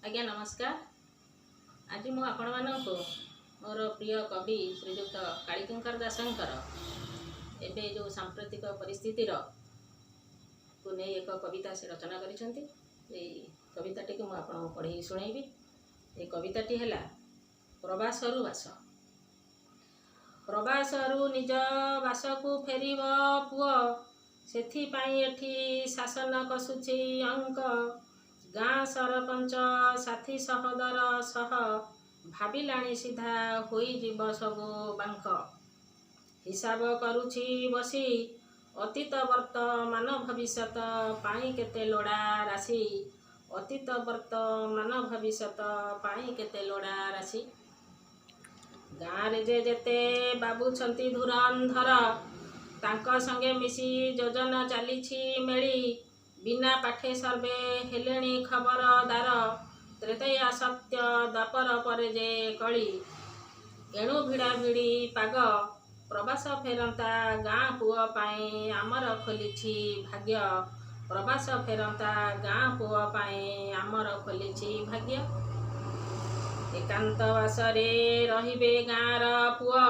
आज्ञा नमस्कार। आज मु आपण मानक मोर प्रिय कवि श्रीजुक्त कालीकिंकर दासंकर एबे जो सांप्रतिक परिस्थितिर को नहीं एक कविता से रचना करिसेंती। कविताटी को मुझे पढ़ी शुणेबी। ये कविताटी है प्रवासरु बास। प्रवासरु निज बास को फेरिब पुओ, सेथिपाई एठी शासन कसुछि अंक। गाँ सरपंच साथी सहोदर सह भाविलाणी सीधा होई जीव सबु बांक। हिसाब करुछि बसी अतीत वर्तमान भविष्यत पाई केते लोड़ा राशि। अतीत वर्तमान भविष्यत पाई केते लोड़ा राशि। गाँ रे जेते बाबू छंती धुरंधर, तांका संगे मिसी योजना चलीछि मेली। बिना पाठे सर्वे हेलेणी खबरदार, त्रेतया सत्य द्वापर परे जे कली। एणु भिड़ा भिड़ी पाग प्रवास फेरंता गाँ पुओ पाई आमर खोलिछि भाग्य। प्रवास फेरंता गाँ पुओ पाई आमर खोलिछि भाग्य। एकांतवासरे रहिबे गाँर पुओ,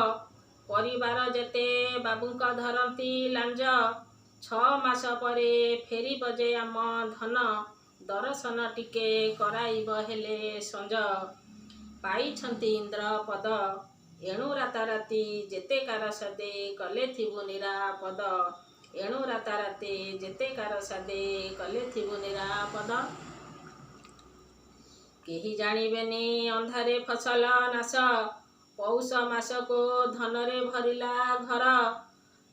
परिवार जेते बाबूंक धरती लांज। 6 मास परे फेरी बजे आम धन, दर्शन टिके कराइब हेले संज। पाइछंती इंद्र पद, एणु राताराती जेते कारसादे कले थिबु निरापद। एणु राताराती जेते कारसादे कले थिबु निरापद। केही जानिबेनी अंधारे फसल नाश, पौष मास को धनरे भरिला घर।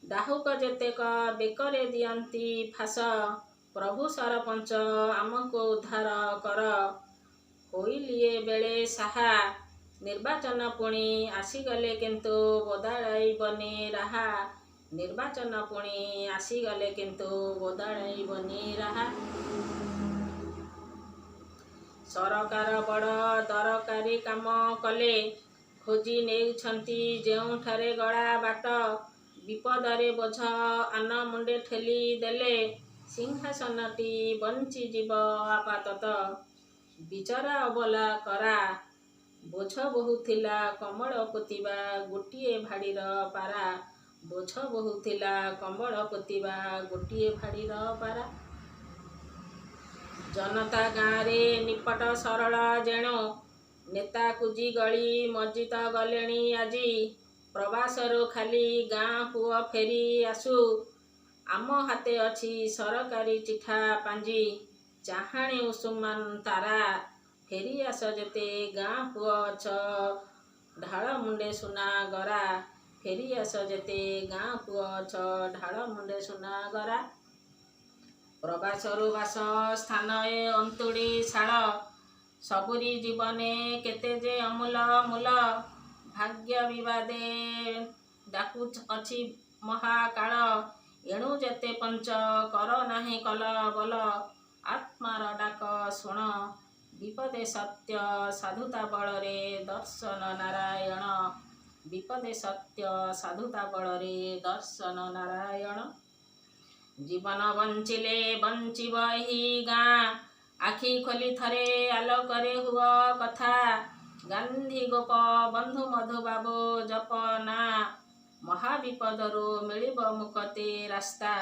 डाहुक जेतेक बेकरे दियंती फास, प्रभु सरपंच आमको उद्धार कर। होइलिए बेले साहा, निर्वाचन पुणी आसीगले किंतु बदलाइबनी राहा। निर्वाचन पुणी आसीगले किंतु बदलाइबनी राहा। सरकार बड़ दरकारी काम कले, खोजी नेउछंती जेउठारे गड़ा बाट। विपदरे बोझ आन मुंडे ठेली देले, सिंहासनटी बंची जीव आपातत। बिचरा अबला करा, बोझ बहुथिला कमल पोतिबा गोटिए भाड़ीर पारा। बोझ बहुथिला कमल पोतिबा गोटिए भाड़ीर पारा। जनता गाँ रे निपट सरल जेणु, नेता कुजी गली मस्जिद गलेणी आजी। प्रवासरु खाली गाँ पुओ फेरी आसु, आम हाते अछि सरकारी चिठा पांजी। चाहाणी उसुमान तारा, फेरी आस जेते गाँ पुओ अछ ढाल मुंडे सुना गरा। फेरी आस जेते गाँ पुओ अछ ढाल मुंडे सुना गरा। प्रवासरु बास स्थान ए अंतुड़ी शाल, सबुरी जीवने केते जे अमूल मूल। भाग्य विवादे डाकु अछि महाकाल, एणु जेते पंच कर नाही कल बल। आत्मार डाक शुण, विपदे सत्य साधुता बलरे दर्शन नारायण। विपदे सत्य साधुता बलरे दर्शन नारायण। जीवन बंचिले बंचिब एही गाँ, आखि खोली थरे आलोकरे हुआ कथा। गांधी गोप बंधु मधु बाबू जपना, महाविपदरु मिलिब मुक्ति रास्ता।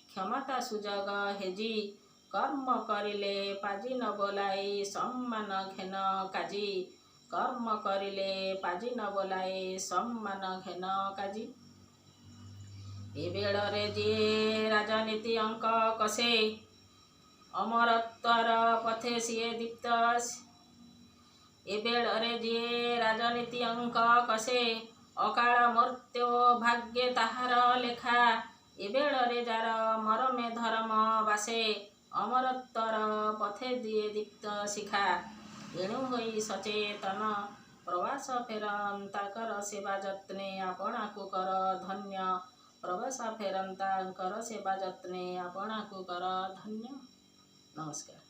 क्षमता सुजग हेजी, कर्म करिले पाजी न बोलाई सम्मान घेन काजी। कर्म करिले पाजी न बोलाई सम्मान घेन काजी। ए बेड़रे जे राजनीति अंक कसे, अमरत्वर पथे सिए दीप्त। ए बेड़रे जे राजनीति अंक कसे, अकाल मृत्यु भाग्ये ताहार लेखा। ए बेड़रे जार मरमे धर्म बासे, अमरत्वर पथे दिए दीप्त शिखा। एणु होई सचेतन, प्रवास फेरंता कर सेवा जत्ने आपना को कर धन्य। प्रवास फेरंता कर सेवा जत्ने आपना को कर धन्य। नमस्कार।